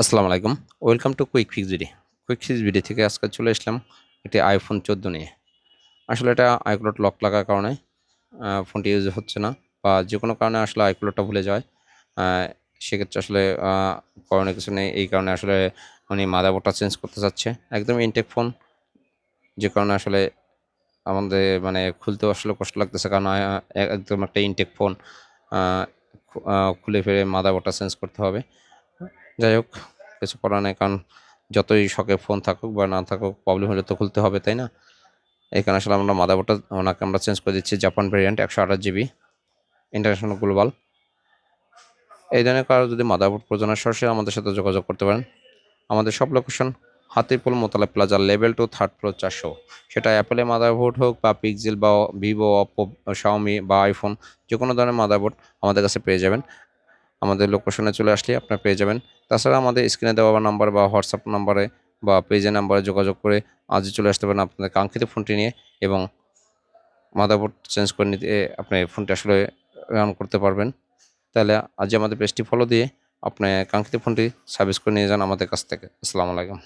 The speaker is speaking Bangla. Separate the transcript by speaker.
Speaker 1: আসসালামু আলাইকুম। Welcome to quick fix VD. Quick fix VD থেকে আজকে চলে আসলাম একটি আইফোন 14 নিয়ে। আসলে এটা আইক্লাউড লক লাগার কারণে ফোনটি ইউজ হচ্ছে না, বা যেকোনো কারণে আসলে আইক্লাউডটা ভুলে যায়। আ সেক্ষেত্রে আসলে করণীয় কিছু নেই। এই কারণে আসলে উনি মাদারবোর্ডটা চেঞ্জ করতে চাচ্ছে। একদম ইনটেক ফোন, যে কারণে আসলে আমাদের মানে খুলতেও আসলে কষ্ট লাগতেছে, কারণ একদম একটা ইনটেক ফোন। আ খুলে ফেলে মাদারবোর্ডটা চেঞ্জ করতে হবে। যাই হোক, কিছু করার নেই, কারণ যতই শখের ফোন থাকুক বা না থাকুক, প্রবলেম হলে তো খুলতে হবে, তাই না? এই কারণে আসলে আমরা মাদারবোর্ডটা ওনাকে আমরা চেঞ্জ করে দিচ্ছি। Japan variant 128 GB, international global. এই ধরনের কারো যদি মাদারবোর্ড প্রয়োজন হয়, সরাসরি আমাদের সাথে যোগাযোগ করতে পারেন। আমাদের সব location Hatirpool মোতালা plaza, level 2, third floor, 400। সেটা অ্যাপেলের মাদারবোর্ড হোক বা পিক্সেল বা ভিভো, অপো, শাওমি বা আইফোন, যে কোনো ধরনের মাদারবোর্ড আমাদের কাছে পেয়ে যাবেন। আমাদের লোকেশনে চলে আসলে আপনারা পেয়ে যাবেন। তাছাড়া আমাদের স্ক্রিনে দেওয়া নাম্বার বা হোয়াটসঅ্যাপ নাম্বারে বা পেজের নাম্বারে যোগাযোগ করে আজই চলে আসতে পারেন আপনাদের কাঙ্ক্ষিত ফোনটি নিয়ে, এবং মাদারবোর্ড চেঞ্জ করে নিতে আপনি ফোনটি আসলে রান করতে পারবেন। তাহলে আজই আমাদের পেজটি ফলো দিয়ে আপনি কাঙ্ক্ষিত ফোনটি সার্ভিস করে নিয়ে যান আমাদের কাছ থেকে। আসসালামু আলাইকুম।